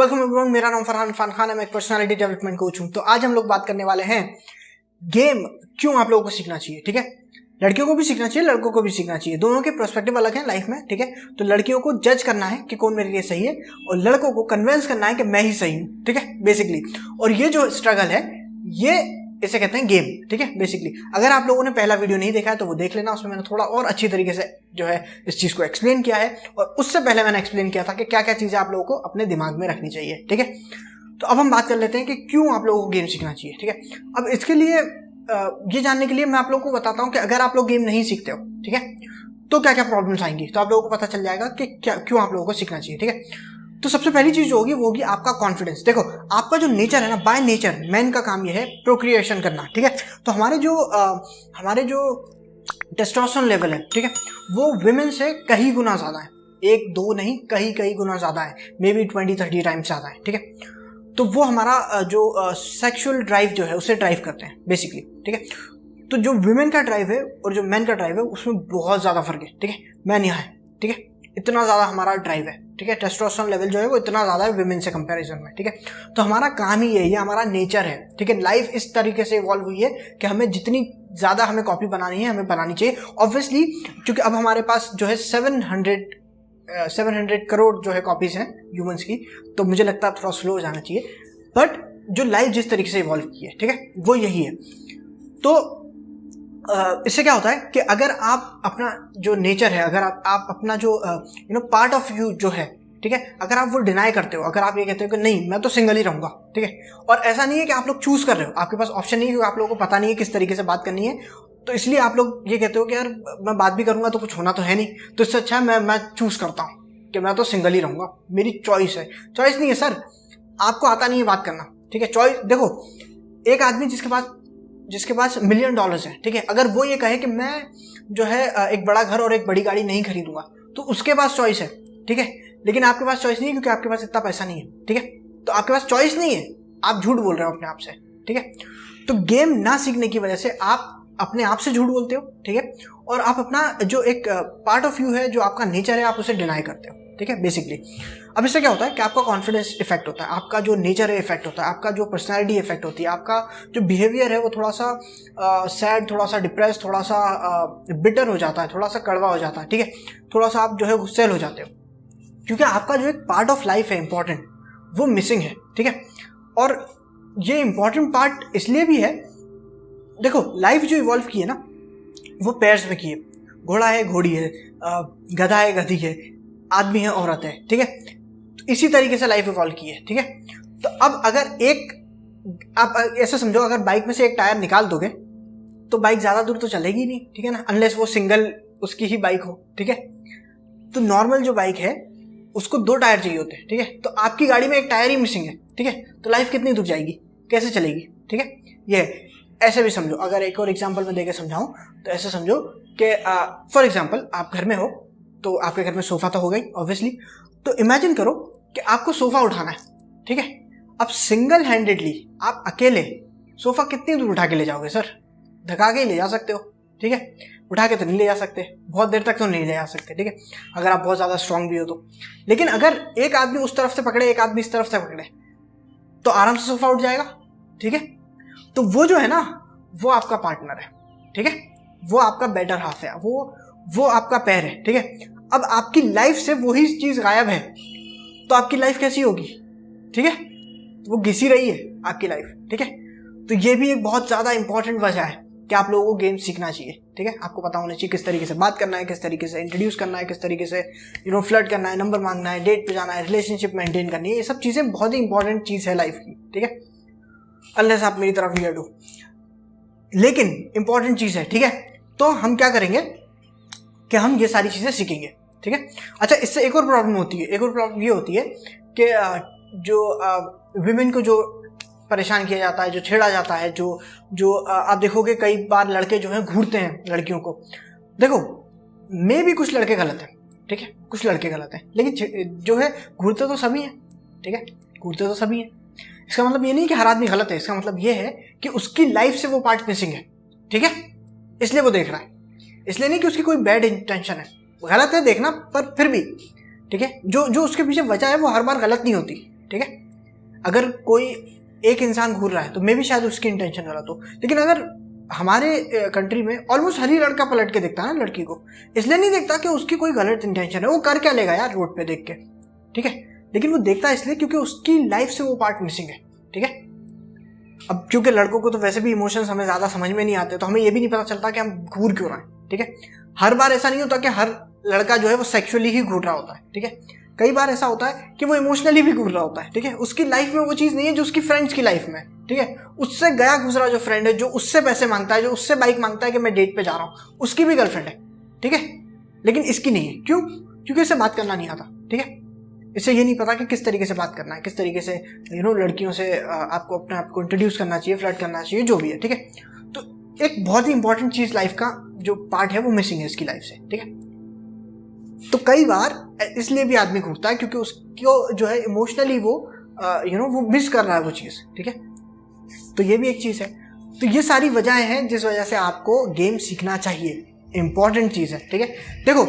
Welcome everyone, मेरा नाम फरहान इरफान खान है। मैं एक पर्सनालिटी डेवलपमेंट कोच हूं। तो आज हम लोग बात करने वाले हैं गेम क्यों आप लोगों को सीखना चाहिए। ठीक है, लड़कियों को भी सीखना चाहिए, लड़कों को भी सीखना चाहिए। दोनों के पर्सपेक्टिव अलग हैं लाइफ में। ठीक है, तो लड़कियों को जज करना है कि कौन मेरे लिए सही है और लड़कों को कन्विंस करना है कि मैं ही सही हूं। ठीक है, बेसिकली। और ये जो स्ट्रगल है ये इसे कहते हैं गेम। ठीक है, बेसिकली। अगर आप लोगों ने पहला वीडियो नहीं देखा है तो वो देख लेना, उसमें मैंने थोड़ा और अच्छी तरीके से जो है इस चीज को एक्सप्लेन किया है। और उससे पहले मैंने एक्सप्लेन किया था कि क्या क्या चीजें आप लोगों को अपने दिमाग में रखनी चाहिए। ठीक है, तो अब हम बात कर लेते हैं कि क्यों आप लोगों को गेम सीखना चाहिए। ठीक है, अब इसके लिए ये जानने के लिए मैं आप लोगों को बताता हूं कि अगर आप लोग गेम नहीं सीखते हो, ठीक है, तो क्या क्या प्रॉब्लम्स आएंगी। तो आप लोगों को पता चल जाएगा कि क्या क्यों आप लोगों को सीखना चाहिए। ठीक है, तो सबसे पहली चीज जो होगी वो होगी आपका कॉन्फिडेंस। देखो, आपका जो नेचर है ना, बाय नेचर मैन का काम ये है प्रोक्रिएशन करना। ठीक है, तो हमारे जो टेस्टोस्टेरोन लेवल है, ठीक है, वो विमेन से कई गुना ज्यादा है। एक दो नहीं, कई गुना ज्यादा है, मे बी 20-30 टाइम्स ज्यादा है। ठीक है, तो वो हमारा जो सेक्सुअल ड्राइव जो है उसे ड्राइव करते हैं बेसिकली। ठीक है, तो जो विमेन का ड्राइव है और जो मैन का ड्राइव है उसमें बहुत ज्यादा फर्क है। ठीक है, मैन यहाँ है, ठीक है, इतना ज्यादा हमारा ड्राइव है। ठीक है, टेस्टोस्टेरोन लेवल जो है वो इतना ज्यादा है विमेन से कंपैरिजन में। ठीक है, तो हमारा काम ही यही है, हमारा नेचर है। ठीक है, लाइफ इस तरीके से इवॉल्व हुई है कि हमें जितनी ज्यादा हमें कॉपी बनानी है हमें बनानी चाहिए ऑब्वियसली, क्योंकि अब हमारे पास जो है 700 करोड़ जो है कॉपीज हैं ह्यूमंस की। तो मुझे लगता है थोड़ा स्लो हो जाना चाहिए, बट जो लाइफ जिस तरीके से इवॉल्व की है, ठीक है, वो यही है। तो इससे क्या होता है कि अगर आप अपना जो नेचर है, अगर आप अपना जो पार्ट ऑफ यू जो है, ठीक है, अगर आप वो डिनाई करते हो, अगर आप ये कहते हो कि नहीं मैं तो सिंगल ही रहूंगा, ठीक है, और ऐसा नहीं है कि आप लोग चूज कर रहे हो, आपके पास ऑप्शन नहीं है क्योंकि आप लोगों को पता नहीं है किस तरीके से बात करनी है, तो इसलिए आप लोग ये कहते हो कि यार मैं बात भी करूंगा तो कुछ होना तो है नहीं, तो इससे अच्छा है मैं चूज करता हूँ कि मैं तो सिंगल ही रहूंगा, मेरी चॉइस है। चॉइस नहीं है सर, आपको आता नहीं है बात करना। ठीक है, चॉइस देखो, एक आदमी जिसके पास $1 मिलियन है, ठीक है, अगर वो ये कहे कि मैं जो है एक बड़ा घर और एक बड़ी गाड़ी नहीं खरीदूंगा, तो उसके पास चॉइस है। ठीक है, लेकिन आपके पास चॉइस नहीं है क्योंकि आपके पास इतना पैसा नहीं है। ठीक है, तो आपके पास चॉइस नहीं है, आप झूठ बोल रहे हो अपने आप से। ठीक है, तो गेम ना सीखने की वजह से आप अपने आप से झूठ बोलते हो। ठीक है, और आप अपना जो एक पार्ट ऑफ यू है, जो आपका नेचर है, आप उसे डिनाई करते हो। ठीक है, बेसिकली। अब इससे क्या होता है कि आपका कॉन्फिडेंस इफेक्ट होता है, आपका जो नेचर है इफेक्ट होता है, आपका जो पर्सनैलिटी इफेक्ट होती है, आपका जो बिहेवियर है वो थोड़ा सा सैड, थोड़ा सा डिप्रेस, थोड़ा सा बिटर हो जाता है, थोड़ा सा कड़वा हो जाता है। ठीक है, थोड़ा सा आप जो है गुस्सैल हो जाते हो, क्योंकि आपका जो एक पार्ट ऑफ लाइफ है इंपॉर्टेंट, वो मिसिंग है। ठीक है, और ये इंपॉर्टेंट पार्ट इसलिए भी है, देखो लाइफ जो इवॉल्व की है ना वो पेयर्स में की है। घोड़ा है, घोड़ी है, गधा है, गधी है, आदमी है, औरत है। ठीक है, तो इसी तरीके से लाइफ इवॉल्व की है। ठीक है, तो अब अगर आप ऐसा समझो, अगर बाइक में से एक टायर निकाल दोगे तो बाइक ज्यादा दूर तो चलेगी नहीं। ठीक है ना, अनलेस वो सिंगल उसकी ही बाइक हो। ठीक है, तो नॉर्मल जो बाइक है उसको 2 टायर चाहिए होते हैं। ठीक है, तो आपकी गाड़ी में एक टायर ही मिसिंग है। ठीक है, तो लाइफ कितनी दूर जाएगी, कैसे चलेगी। ठीक है, ये ऐसे भी समझो। अगर एक और एग्जांपल में देके समझाऊं तो ऐसे समझो कि फॉर एग्जांपल आप घर में हो, तो आपके घर में सोफा तो हो गई ऑब्वियसली, तो इमेजिन करो कि आपको सोफा उठाना है। ठीक है, अब सिंगल हैंडेडली आप अकेले सोफा कितनी दूर उठा के ले जाओगे सर, धका के ही ले जा सकते हो। ठीक है, उठा के तो नहीं ले जा सकते, बहुत देर तक तो नहीं ले जा सकते। ठीक है, अगर आप बहुत ज्यादा स्ट्रांग भी हो तो। लेकिन अगर एक आदमी उस तरफ से पकड़े, एक आदमी इस तरफ से पकड़े, तो आराम से सोफा उठ जाएगा। ठीक है, तो वो जो है ना वो आपका पार्टनर है। ठीक है, वो आपका बेटर हाफ है, वो आपका पैर है। ठीक है, अब आपकी लाइफ से वही चीज गायब है तो आपकी लाइफ कैसी होगी। ठीक है, तो वो घिसी रही है आपकी लाइफ। ठीक है, तो ये भी एक बहुत ज्यादा इंपॉर्टेंट वजह है कि आप लोगों को गेम सीखना चाहिए। ठीक है, आपको पता होना चाहिए किस तरीके से बात करना है, किस तरीके से इंट्रोड्यूस करना है, किस तरीके से फ्लर्ट करना है, नंबर मांगना है, डेट पे जाना है, रिलेशनशिप मेंटेन करनी है। ये सब चीजें बहुत ही इंपॉर्टेंट चीज है लाइफ की। ठीक है, अनलेस आप मेरी तरफ वियर्ड हो, लेकिन इंपॉर्टेंट चीज है। ठीक है, तो हम क्या करेंगे कि हम ये सारी चीजें सीखेंगे। ठीक है, अच्छा, इससे एक और प्रॉब्लम होती है। एक और प्रॉब्लम ये होती है कि जो विमेन को जो परेशान किया जाता है, जो छेड़ा जाता है, जो आप देखोगे कई बार लड़के जो हैं घूरते हैं लड़कियों को। देखो, मे भी कुछ लड़के गलत हैं, ठीक है, कुछ लड़के गलत हैं, लेकिन जो है घूरते तो सभी हैं। ठीक है, घूरते तो सभी हैं। इसका मतलब ये नहीं कि हर आदमी गलत है, इसका मतलब ये है कि उसकी लाइफ से वो पार्ट मिसिंग है। ठीक है, इसलिए वो देख रहा है, इसलिए नहीं कि उसकी कोई बैड इंटेंशन है। गलत है देखना, पर फिर भी ठीक है, जो उसके पीछे वजह है वो हर बार गलत नहीं होती। ठीक है। अगर कोई एक इंसान घूर रहा है तो मे भी शायद उसकी इंटेंशन गलत हो, लेकिन अगर हमारे कंट्री में ऑलमोस्ट हर ही लड़का पलट के देखता है ना लड़की को, इसलिए नहीं देखता कि उसकी कोई गलत इंटेंशन है, वो कर क्या लेगा यार रोड पे देख के, ठीक है। लेकिन वो देखता है इसलिए क्योंकि उसकी लाइफ से वो पार्ट मिसिंग है, ठीक है। अब क्योंकि लड़कों को तो वैसे भी इमोशंस हमें ज़्यादा समझ में नहीं आते, तो हमें ये भी नहीं पता चलता कि हम घूर क्यों रहे हैं, ठीक है। हर बार ऐसा नहीं होता कि हर लड़का जो है वो सेक्सुअली ही घूर रहा होता है, ठीक है। कई बार ऐसा होता है कि वो इमोशनली भी घूर रहा होता है, ठीक है। उसकी लाइफ में वो चीज़ नहीं है जो उसकी फ्रेंड्स की लाइफ में, ठीक है। उससे गया गुजरा जो फ्रेंड है, जो उससे पैसे मांगता है, जो उससे बाइक मांगता है कि मैं डेट पे जा रहा हूँ, उसकी भी गर्लफ्रेंड है, ठीक है, लेकिन इसकी नहीं है। क्यों? क्योंकि इसे बात करना नहीं आता, ठीक है। इसे ये नहीं पता कि किस तरीके से बात करना है, किस तरीके से लड़कियों से आपको अपने आप को इंट्रोड्यूस करना चाहिए, फ्लर्ट करना चाहिए, जो भी है, ठीक है। तो एक बहुत ही इंपॉर्टेंट चीज़ लाइफ का जो पार्ट है वो मिसिंग है इसकी लाइफ से, ठीक है। तो कई बार इसलिए भी आदमी घूरता है क्योंकि उसको जो है इमोशनली वो वो मिस कर रहा है वो चीज़, ठीक है। तो ये भी एक चीज़ है। तो ये सारी वजहें हैं जिस वजह से आपको गेम सीखना चाहिए, इंपॉर्टेंट चीज़ है, ठीक है। देखो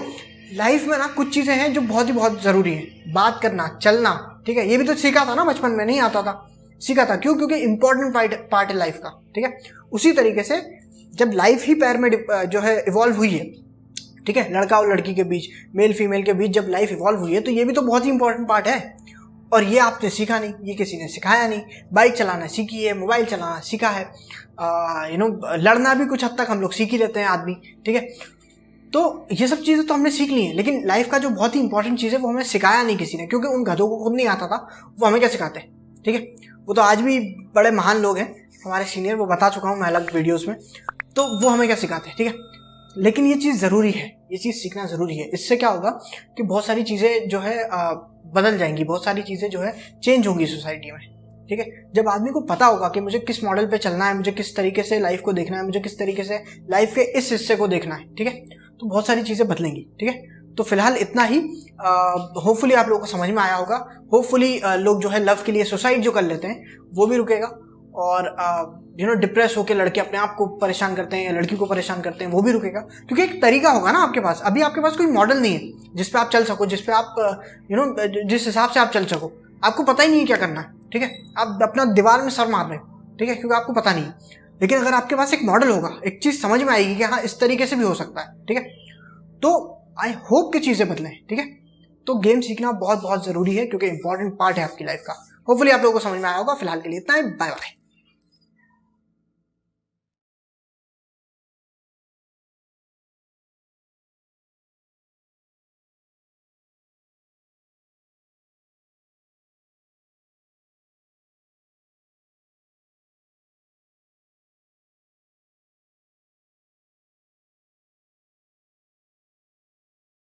लाइफ में ना कुछ चीज़ें हैं जो बहुत ज़रूरी है, बात करना, चलना, ठीक है। ये भी तो सीखा था ना बचपन में, नहीं आता था, सीखा था। क्यों? क्योंकि इंपॉर्टेंट पार्ट है लाइफ का, ठीक है। उसी तरीके से जब लाइफ ही पैर में जो है इवॉल्व हुई है, ठीक है, लड़का और लड़की के बीच, मेल फीमेल के बीच जब लाइफ इवॉल्व हुई है, तो ये भी तो बहुत ही इंपॉर्टेंट पार्ट है। और ये आपने सीखा नहीं, ये किसी ने सिखाया नहीं। बाइक चलाना सीखी है, मोबाइल चलाना सीखा है, लड़ना भी कुछ हद तक हम लोग सीख ही लेते हैं आदमी, ठीक है। तो ये सब चीज़ें तो हमने सीख ली हैं, लेकिन लाइफ का जो बहुत ही इंपॉर्टेंट चीज़ है वो हमें सिखाया नहीं किसी ने, क्योंकि उन गधों को खुद नहीं आता था, वो हमें क्या सिखाते हैं, ठीक है। वो तो आज भी बड़े महान लोग हैं, हमारे सीनियर, वो बता चुका हूँ मैं अलग वीडियोज़ में। तो वो हमें क्या सिखाते हैं, ठीक है। लेकिन ये चीज़ ज़रूरी है, ये चीज़ सीखना ज़रूरी है। इससे क्या होगा कि बहुत सारी चीज़ें जो है बदल जाएंगी, बहुत सारी चीज़ें जो है चेंज होंगी सोसाइटी में, ठीक है। जब आदमी को पता होगा कि मुझे किस मॉडल पे चलना है, मुझे किस तरीके से लाइफ को देखना है, मुझे किस तरीके से लाइफ के इस हिस्से को देखना है, ठीक है, तो बहुत सारी चीज़ें बदलेंगी, ठीक है। तो फिलहाल इतना ही। होपफुली आप लोगों को समझ में आया होगा। होपफुली लोग जो है लव के लिए सुसाइड जो कर लेते हैं वो भी रुकेगा, और डिप्रेस होकर लड़के अपने आप को परेशान करते हैं या लड़की को परेशान करते हैं वो भी रुकेगा, क्योंकि एक तरीका होगा ना आपके पास। अभी आपके पास कोई मॉडल नहीं है जिस पे आप चल सको, जिस पे आप जिस हिसाब से आप चल सको। आपको पता ही नहीं है क्या करना है, ठीक है। आप अपना दीवार में सर मार रहे हो, ठीक है, क्योंकि आपको पता नहीं है। लेकिन अगर आपके पास एक मॉडल होगा, एक चीज़ समझ में आएगी कि हाँ इस तरीके से भी हो सकता है, ठीक है, तो आई होप कि चीज़ें बदलें, ठीक है। तो गेम सीखना बहुत ज़रूरी है, क्योंकि इंपॉर्टेंट पार्ट है आपकी लाइफ का। होपफुली आप लोगों को समझ में आया होगा। फिलहाल के लिए इतना ही, बाय बाय।